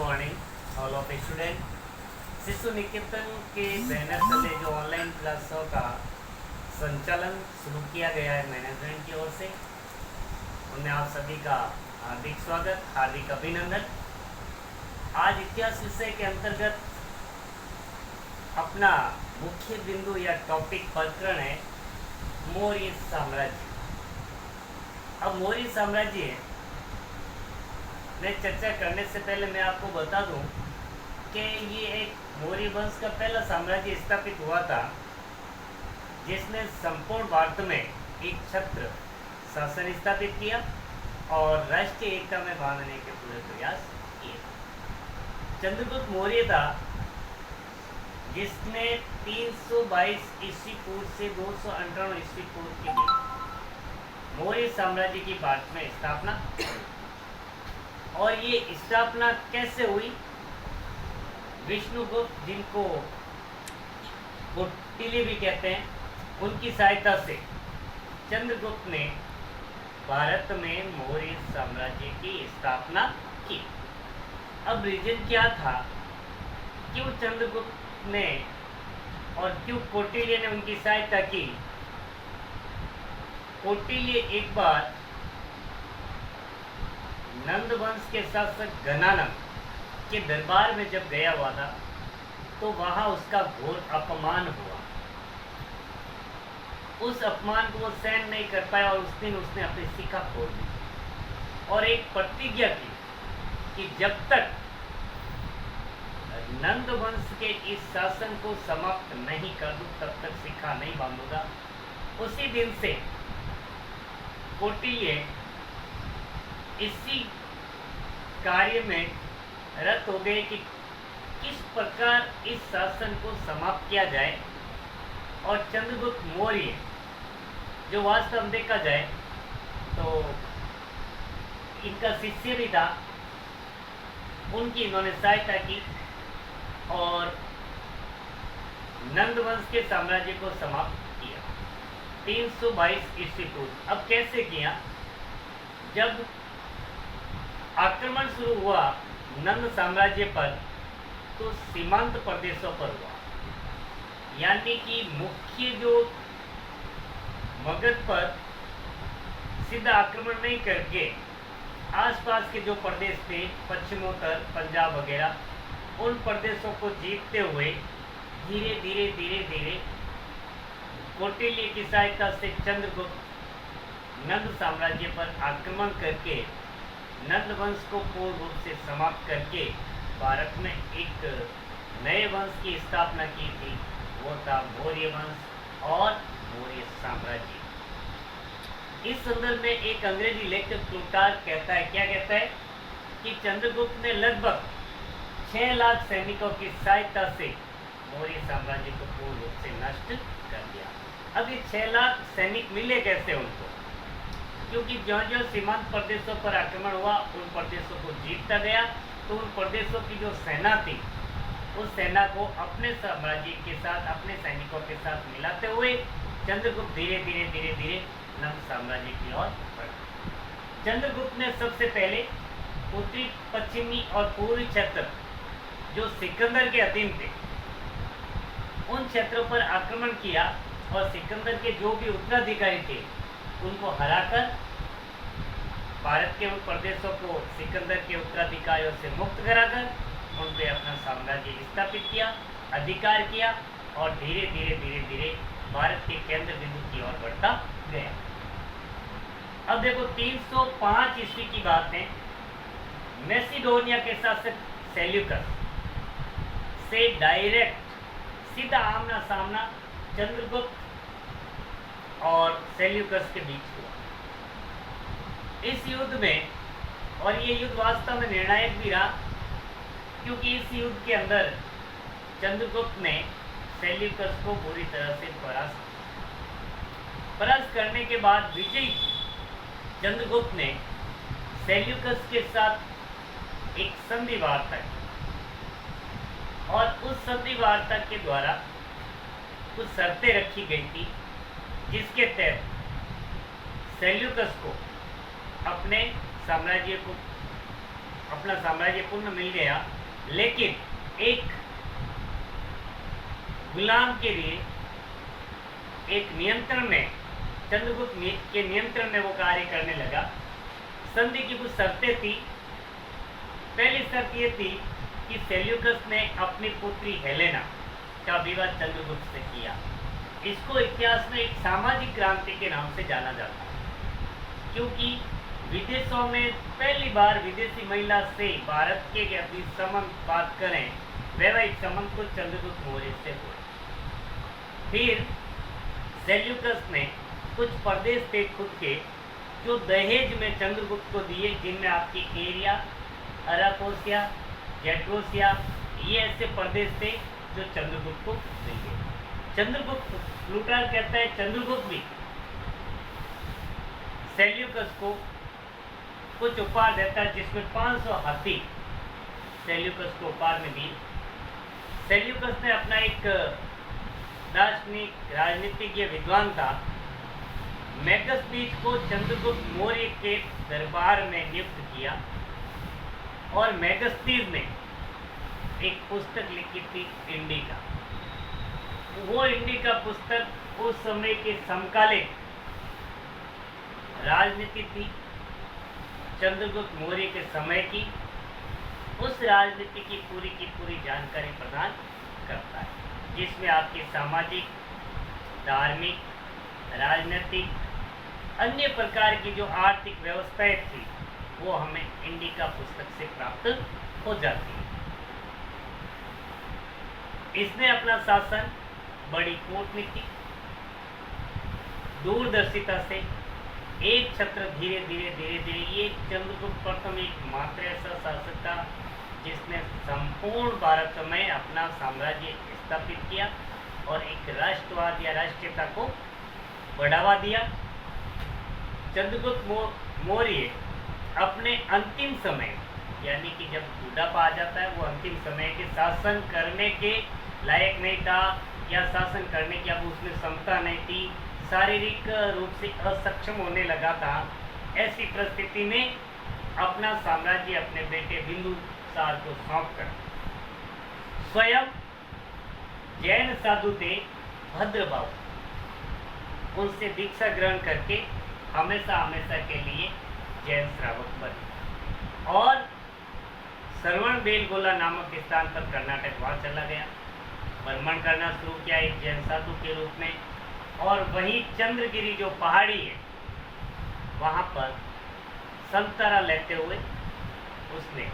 Morning all of student. शिशु निकेतन के banner तले जो ऑनलाइन क्लासों का संचालन शुरू किया गया है मैनेजमेंट की ओर से, उनमें आप सभी का हार्दिक स्वागत, हार्दिक अभिनंदन। आज इतिहास विषय के अंतर्गत अपना मुख्य बिंदु या टॉपिक प्रकरण है मौर्य साम्राज्य। अब मौर्य साम्राज्य में चर्चा करने से पहले मैं आपको बता दूं कि ये एक मौर्य वंश का पहला साम्राज्य स्थापित हुआ था, जिसने संपूर्ण भारत में एक छत्र शासन स्थापित किया और राष्ट्रीय एकता में बांधने के पूरे प्रयास किए। चंद्रगुप्त मौर्य था, जिसने 322 ईस्वी पूर्व से 298 ईस्वी पूर्व के बीच मौर्य साम्राज्य की भारत में स्थापना। और ये स्थापना कैसे हुई? विष्णुगुप्त, जिनको कौटिल्य भी कहते हैं, उनकी सहायता से चंद्रगुप्त ने भारत में मौर्य साम्राज्य की स्थापना की। अब रीजन क्या था, क्यों चंद्रगुप्त ने और क्यों कौटिल्य ने उनकी सहायता की? कौटिल्य एक बार नंद वंश के शासक घनानंद के दरबार में जब गया हुआ था, तो वहां उसका घोर अपमान हुआ। उस अपमान को वो सहन नहीं कर पाया और उस दिन उसने अपनी शिखा खोल दी और एक प्रतिज्ञा की कि जब तक नंद वंश के इस शासन को समाप्त नहीं कर दूं, तब तक शिखा नहीं बांधूंगा। उसी दिन से कौटिल्य इसी कार्य में रत हो गए कि किस प्रकार इस शासन को समाप्त किया जाए। और चंद्रगुप्त मौर्य, जो वास्तव में देखा जाए तो इनका शिष्य भी था, उनकी इन्होंने सहायता की और नंद वंश के साम्राज्य को समाप्त किया 322 ईस्वी पूर्व। अब कैसे किया? जब आक्रमण शुरू हुआ नंद साम्राज्य पर, तो सीमांत प्रदेशों पर हुआ, यानी कि मुख्य जो मगध पर सीधा आक्रमण नहीं करके आसपास के जो प्रदेश थे, पश्चिमोत्तर पंजाब वगैरह, उन प्रदेशों को जीतते हुए धीरे धीरे धीरे धीरे कौटिल्य की सहायता से चंद्रगुप्त नंद साम्राज्य पर आक्रमण करके नंद वंश को पूर्ण रूप से समाप्त करके भारत में एक नए वंश की स्थापना की थी। वो था मौर्य वंश और मौर्य साम्राज्य। इस संदर्भ में एक अंग्रेजी लेखक प्लूटार्क कहता है, क्या कहता है कि चंद्रगुप्त ने लगभग 6 लाख सैनिकों की सहायता से मौर्य साम्राज्य को पूर्ण रूप से नष्ट कर दिया। अब ये 6 लाख सैनिक मिले कैसे उनको? क्योंकि ज्यों-ज्यों सीमांत प्रदेशों पर आक्रमण हुआ, उन प्रदेशों को जीतता गया, तो उन प्रदेशों की जो सेना थी, उस सेना को अपने साम्राज्य के साथ, अपने सैनिकों के साथ मिलाते हुए चंद्रगुप्त धीरे धीरे धीरे धीरे नंद साम्राज्य की ओर बढ़ा। चंद्रगुप्त ने सबसे पहले उत्तरी, पश्चिमी और पूर्वी क्षेत्र जो सिकंदर के अधीन थे, उन क्षेत्रों पर आक्रमण किया और सिकंदर के जो भी उत्तराधिकारी थे, उनको हराकर भारत के उन प्रदेशों को सिकंदर के उत्तराधिकारियों से मुक्त कराकर उन पे अपना साम्राज्य स्थापित किया, अधिकार किया और धीरे धीरे धीरे धीरे भारत के केंद्र बिंदु की ओर बढ़ता गया। अब देखो 305 ईस्वी की बात है, मैसिडोनिया के शासक सेल्यूकस से डायरेक्ट सीधा आमना सामना चंद्रगुप्त और सेल्यूकस के बीच हुआ। इस युद्ध में, और ये युद्ध वास्तव में निर्णायक भी रहा, क्योंकि इस युद्ध के अंदर चंद्रगुप्त ने सेल्यूकस को बुरी तरह से परास्त करने के बाद विजयी चंद्रगुप्त ने सेल्यूकस के साथ एक संधि वार्ता की और उस संधि वार्ता के द्वारा कुछ शर्तें रखी गई थी, जिसके तहत सेल्यूकस को अपने साम्राज्य को अपना साम्राज्य पूर्ण मिल गया, लेकिन एक गुलाम के लिए एक नियंत्रण में, चंद्रगुप्त के नियंत्रण में वो कार्य करने लगा। संधि की कुछ शर्तें थी। पहली शर्त ये थी कि सेल्यूकस ने अपनी पुत्री हेलेना का विवाह चंद्रगुप्त से किया। इसको इतिहास में एक सामाजिक क्रांति के नाम से जाना जाता है, क्योंकि विदेशों में पहली बार विदेशी महिला से भारत के यदि संबंध बात करें, वैवाहिक संबंध तो चंद्रगुप्त मौर्य से हुए। फिर सेल्यूकस ने कुछ प्रदेश थे खुद के, जो दहेज में चंद्रगुप्त को दिए, जिनमें आपकी एरिया, अराकोसिया, जेट्रोसिया, ये ऐसे प्रदेश थे जो चंद्रगुप्त को दिए। चंद्रगुप्त, प्लूटार्क कहता है चंद्रगुप्त भी सेल्यूकस को कुछ उपहार देता है, जिसमें 500 हाथी सेल्यूकस को उपहार में दिए। सेल्यूकस ने अपना एक दार्शनिक राजनीतिज्ञ विद्वान था, मैगस्थनीज को चंद्रगुप्त मौर्य के दरबार में नियुक्त किया, और मैगस्थनीज ने एक पुस्तक लिखी थी इंडिका। वो इंडिका पुस्तक उस समय के समकालीन राजनीति थी, चंद्रगुप्त मौर्य के समय की, उस राजनीति की पूरी जानकारी प्रदान करता है, जिसमें आपकी सामाजिक, धार्मिक, राजनीतिक, अन्य प्रकार की जो आर्थिक व्यवस्थाएं थी, वो हमें इंडिका पुस्तक से प्राप्त हो जाती है। इसने अपना शासन बड़ी कूटनीति, दूरदर्शिता से एक छत्र धीरे धीरे ये चंद्रगुप्त प्रथम एकमात्र ऐसा शासक था जिसने संपूर्ण भारत में अपना साम्राज्य स्थापित किया और एक राष्ट्रवाद या राष्ट्रीयता को बढ़ावा दिया। चंद्रगुप्त मौर्य अपने अंतिम समय, यानी कि जब बुढ़ापा आ जाता है, वो अंतिम समय के शासन करने के लायक नहीं था, या शासन करने की अब उसमें क्षमता नहीं थी, शारीरिक रूप से असक्षम होने लगा था। ऐसी परिस्थिति में अपना साम्राज्य अपने बेटे बिंदुसार को सौंपकर स्वयं जैन साधु थे भद्रभाव, उनसे दीक्षा ग्रहण करके हमेशा के लिए जैन श्रावक बने, और श्रवण बेलगोला नामक स्थान पर कर्नाटक वहाँ चला गया, भ्रमण करना शुरू किया एक जैन साधु के रूप में। और वहीं चंद्रगिरी जो पहाड़ी है, वहाँ पर संतरा लेते हुए उसने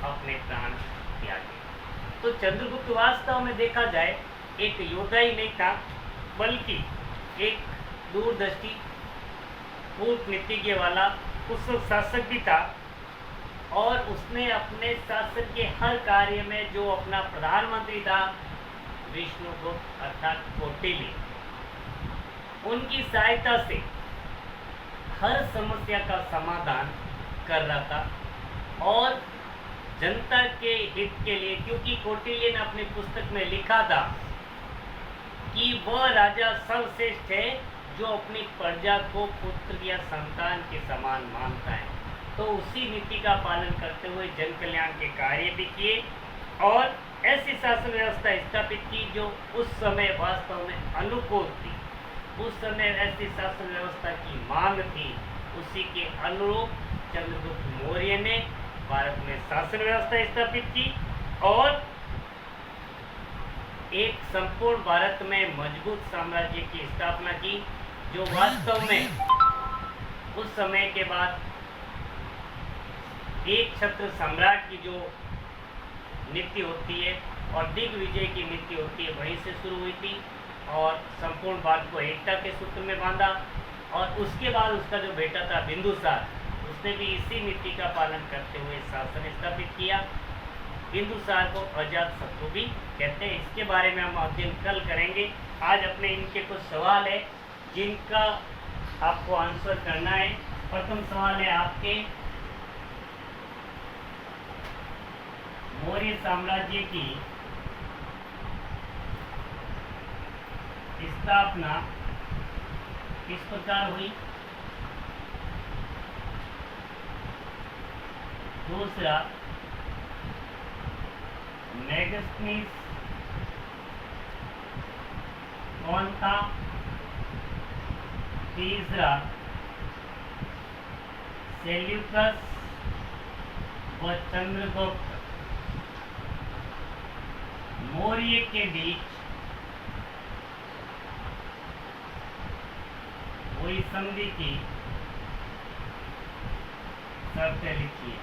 अपने प्राण त्यागे। तो चंद्रगुप्त वास्तव में देखा जाए एक योद्धा ही नहीं था, बल्कि एक दूरदृष्टि, कूटनीतिज्ञ वाला कुशल शासक भी था, और उसने अपने शासन के हर कार्य में जो अपना प्रधानमंत्री था विष्णुगुप्त अर्थात कौटिल्य, उनकी सहायता से हर समस्या का समाधान कर रहा था, और जनता के हित के लिए, क्योंकि कौटिल्य ने अपनी पुस्तक में लिखा था कि वह राजा सर्वश्रेष्ठ है जो अपनी प्रजा को पुत्र या संतान के समान मानता है। तो उसी नीति का पालन करते हुए जन कल्याण के कार्य भी किए और ऐसी शासन व्यवस्था स्थापित की जो उस समय वास्तव में अनुकूल थी। उस समय ऐसी शासन व्यवस्था की मांग थी, उसी के अनुरूप चंद्रगुप्त मौर्य ने भारत में शासन व्यवस्था स्थापित की और एक संपूर्ण भारत में मजबूत साम्राज्य की स्थापना की, जो वास्तव में उस समय के बाद एक छत्र सम्राट की जो नीति होती है और दिग्विजय की नीति होती है वहीं से शुरू हुई थी और संपूर्ण भारत को एकता के सूत्र में बांधा। और उसके बाद उसका जो बेटा था बिंदुसार, उसने भी इसी नीति का पालन करते हुए शासन स्थापित किया। बिंदुसार को अजात शत्रु भी कहते हैं। इसके बारे में हम अध्ययन कल करेंगे। आज अपने इनके कुछ सवाल है जिनका आपको आंसर करना है। प्रथम सवाल है आपके, मौर्य साम्राज्य की स्थापना किस प्रकार हुई? दूसरा मेगास्थनीज कौन था? तीसरा सेल्यूकस व चंद्रगुप्त मौर्य के बीच हुई संधि की शर्तें लिखिए।